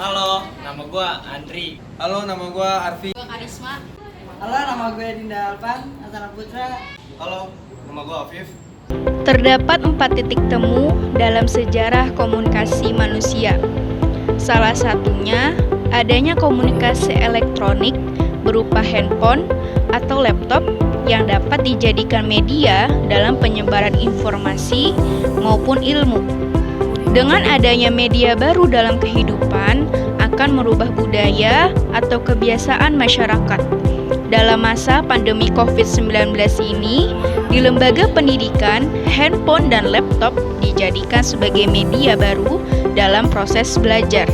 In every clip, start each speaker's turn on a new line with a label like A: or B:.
A: Halo, nama gua Andri.
B: Halo, nama gue Arfi.
C: Gue Karisma.
D: Halo, nama gue Dinda Alpan, Atana Putra.
B: Halo, nama gue Afif.
E: Terdapat 4 titik temu dalam sejarah komunikasi manusia. Salah satunya adanya komunikasi elektronik berupa handphone atau laptop yang dapat dijadikan media dalam penyebaran informasi maupun ilmu. Dengan adanya media baru dalam kehidupan akan merubah budaya atau kebiasaan masyarakat. Dalam masa pandemi COVID-19 ini, di lembaga pendidikan, handphone dan laptop dijadikan sebagai media baru dalam proses belajar.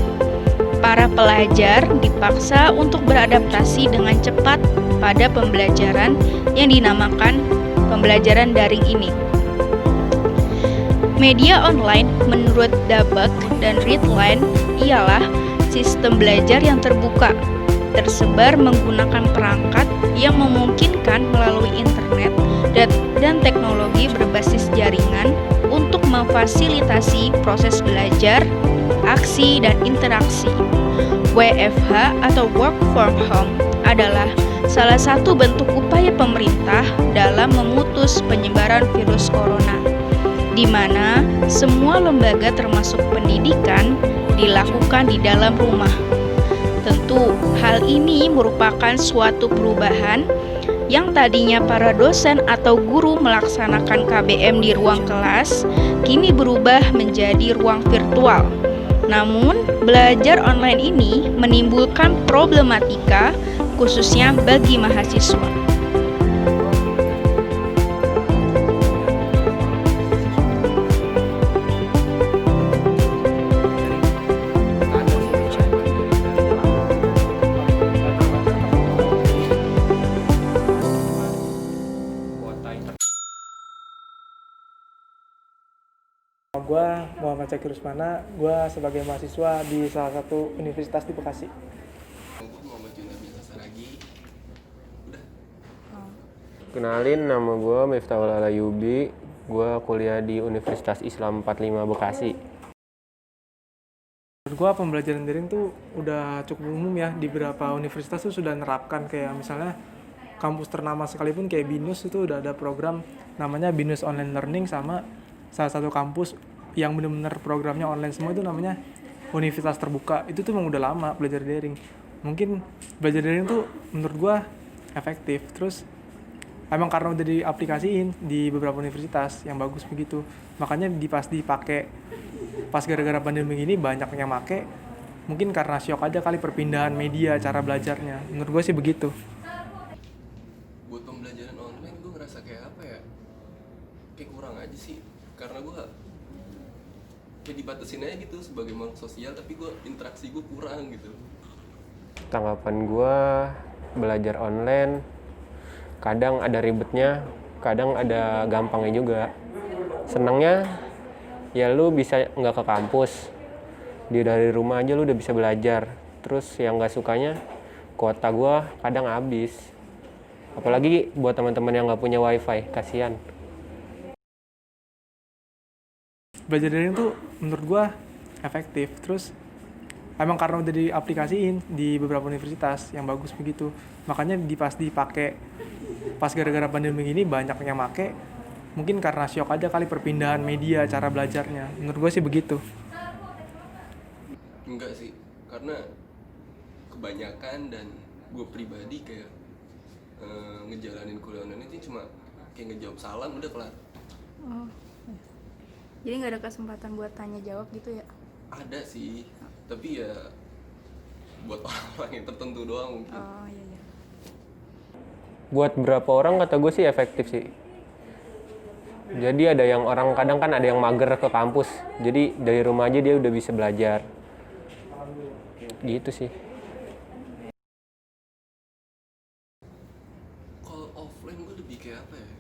E: Para pelajar dipaksa untuk beradaptasi dengan cepat pada pembelajaran yang dinamakan pembelajaran daring ini. Media online menurut Dabak dan Ridline ialah sistem belajar yang terbuka, tersebar menggunakan perangkat yang memungkinkan melalui internet dan teknologi berbasis jaringan untuk memfasilitasi proses belajar, aksi, dan interaksi. WFH atau Work from Home adalah salah satu bentuk upaya pemerintah dalam memutus penyebaran virus corona, di mana semua lembaga termasuk pendidikan dilakukan di dalam rumah. Tentu, hal ini merupakan suatu perubahan yang tadinya para dosen atau guru melaksanakan KBM di ruang kelas, kini berubah menjadi ruang virtual. Namun, belajar online ini menimbulkan problematika khususnya bagi mahasiswa.
F: Gue Muhammad Syakir Usmana, gue sebagai mahasiswa di salah satu universitas di Bekasi.
G: Kenalin, nama gue Miftahul Alayubi, gue kuliah di Universitas Islam 45 Bekasi.
F: Menurut gue pembelajaran daring tuh udah cukup umum ya, di beberapa universitas tuh sudah nerapkan, kayak misalnya kampus ternama sekalipun kayak BINUS itu udah ada program namanya BINUS Online Learning, sama salah satu kampus yang benar-benar programnya online semua itu namanya Universitas Terbuka. Itu tuh memang udah lama belajar daring. Mungkin belajar daring tuh menurut gua efektif. Terus emang karena udah diaplikasiin di beberapa universitas yang bagus begitu. Makanya dipakai pas gara-gara pandemi ini banyak yang make. Mungkin karena syok aja kali perpindahan media cara belajarnya. Menurut gua sih begitu.
H: Buat pembelajaran online gue ngerasa kayak apa ya, kayak kurang aja sih, karena gue kayak dibatasin aja gitu sebagai makhluk sosial, tapi gue interaksi gue kurang gitu.
G: Tanggapan gue, belajar online kadang ada ribetnya, kadang ada gampangnya juga. Senangnya ya lu bisa nggak ke kampus, dari rumah aja lu udah bisa belajar. Terus yang nggak sukanya, kuota gue kadang habis, apalagi buat teman-teman yang nggak punya wifi, kasihan.
F: Belajar daring tuh menurut gua efektif. Terus emang karena udah diaplikasiin di beberapa universitas yang bagus begitu. Makanya dipakai pas gara-gara pandemi ini banyak yang make. Mungkin karena syok aja kali perpindahan media cara belajarnya. Menurut gua sih begitu.
H: Enggak sih, karena kebanyakan dan gue pribadi kayak ngejalanin kuliah online itu cuma kayak ngejawab salam udah kelar.
E: Oh, jadi nggak ada kesempatan buat tanya jawab gitu ya?
H: Ada sih, tapi ya buat orang-orang yang tertentu doang mungkin.
E: Oh iya.
G: Buat berapa orang kata gue sih efektif sih. Jadi ada yang orang kadang kan ada yang mager ke kampus, jadi dari rumah aja dia udah bisa belajar. Gitu sih.
H: Kalau offline gue lebih kayak apa ya?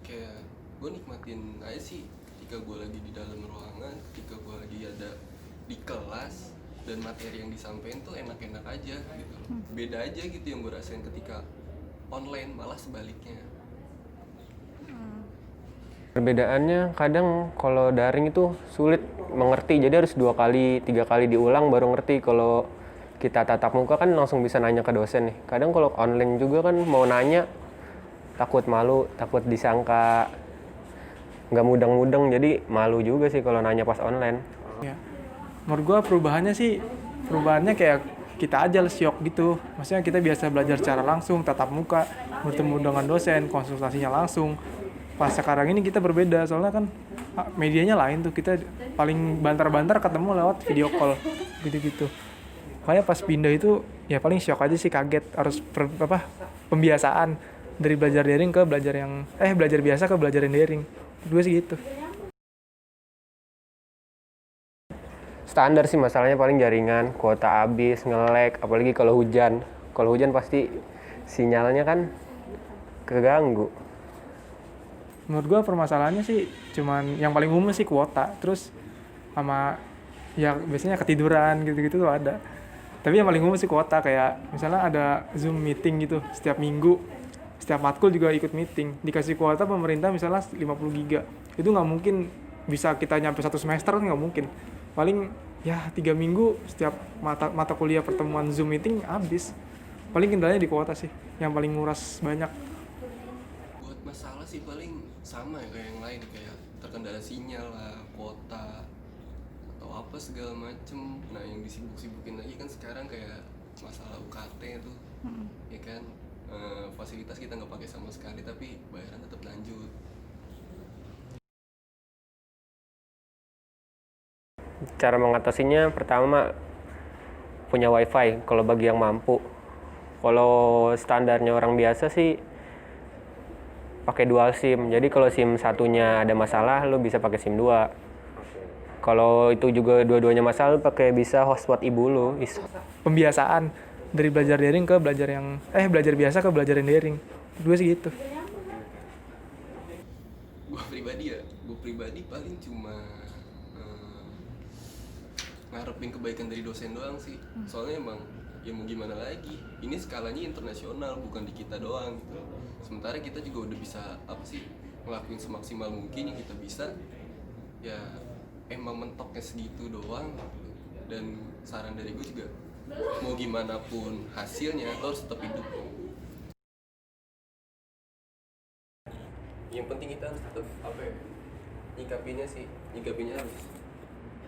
H: Kayak gue nikmatin aja sih ketika gue lagi di dalam ruangan, ketika gue lagi ada di kelas dan materi yang disampaikan tuh enak-enak aja gitu. Beda aja gitu yang gue rasain ketika online, malah sebaliknya.
G: Perbedaannya kadang kalau daring itu sulit mengerti, jadi harus 2 kali, 3 kali diulang baru ngerti. Kalau kita tatap muka kan langsung bisa nanya ke dosen nih. Kadang kalau online juga kan mau nanya, takut malu, takut disangka nggak mudeng-mudeng, jadi malu juga sih kalau nanya pas online.
F: Ya. Menurut gua perubahannya kayak kita aja syok gitu. Maksudnya kita biasa belajar secara langsung, tatap muka, bertemu dengan dosen, konsultasinya langsung. Pas sekarang ini kita berbeda, soalnya kan medianya lain tuh, kita paling bantar-bantar ketemu lewat video call gitu-gitu. Kayak pas pindah itu ya paling syok aja sih, kaget, harus pembiasaan dari belajar daring ke belajar biasa ke belajar yang daring. Dua sih gitu.
G: Standar sih masalahnya paling jaringan, kuota habis, nge-lag, apalagi kalau hujan. Kalau hujan pasti sinyalnya kan keganggu.
F: Menurut gua permasalahannya sih cuman yang paling umum sih kuota, terus sama ya biasanya ketiduran gitu-gitu tuh ada. Tapi yang paling umum sih kuota, kayak misalnya ada Zoom meeting gitu setiap minggu, setiap matkul juga ikut meeting, dikasih kuota pemerintah misalnya 50 giga, itu nggak mungkin bisa kita nyampe 1 semester, kan nggak mungkin. Paling ya 3 minggu setiap mata kuliah pertemuan Zoom meeting habis. Paling kendalanya di kuota sih yang paling nguras banyak.
H: Buat masalah sih paling sama ya kayak yang lain, kayak terkendala sinyal lah, kuota atau apa segala macem. Nah yang disibuk-sibukin lagi kan sekarang kayak masalah UKT tuh, ya kan, fasilitas kita nggak pakai sama sekali tapi bayaran tetap lanjut.
G: Cara mengatasinya pertama punya wifi kalau bagi yang mampu. Kalau standarnya orang biasa sih pakai dual SIM. Jadi kalau SIM satunya ada masalah, lo bisa pakai SIM 2. Kalau itu juga dua-duanya masalah, lo pakai bisa hotspot ibu lo.
F: Pembiasaan dari belajar daring ke belajar biasa ke belajar yang daring. Dua sih gitu.
H: Gue pribadi paling cuma ngarepin kebaikan dari dosen doang sih. Soalnya emang ya mau gimana lagi, ini skalanya internasional, bukan di kita doang gitu. Sementara kita juga udah bisa ngelakuin semaksimal mungkin yang kita bisa, ya emang mentoknya segitu doang gitu. Dan saran dari gue juga, mau gimana pun hasilnya lo harus tetap hidup. Yang penting kita harus tetap nyikapinnya harus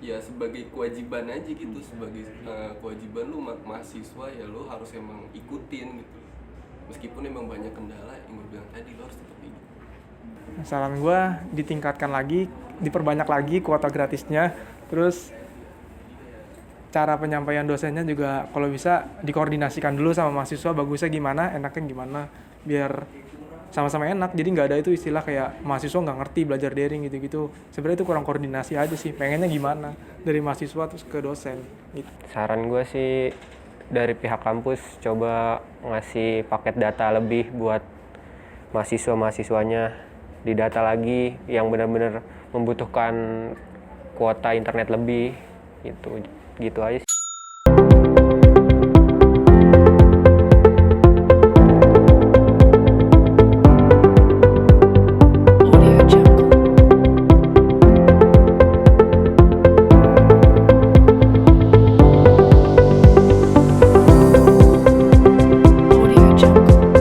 H: ya sebagai kewajiban aja gitu, sebagai kewajiban lu mahasiswa, ya lu harus emang ikutin gitu. Meskipun emang banyak kendala yang gue bilang tadi, lo harus tetap hidup.
F: Saran gue ditingkatkan lagi, diperbanyak lagi kuota gratisnya, terus cara penyampaian dosennya juga kalau bisa dikoordinasikan dulu sama mahasiswa, bagusnya gimana, enaknya gimana, biar sama-sama enak. Jadi nggak ada itu istilah kayak mahasiswa nggak ngerti belajar daring gitu-gitu. Sebenarnya itu kurang koordinasi aja sih, pengennya gimana dari mahasiswa terus ke dosen gitu.
G: Saran gue sih dari pihak kampus coba ngasih paket data lebih buat mahasiswa-mahasiswanya, didata lagi yang benar-benar membutuhkan kuota internet lebih gitu aja sih.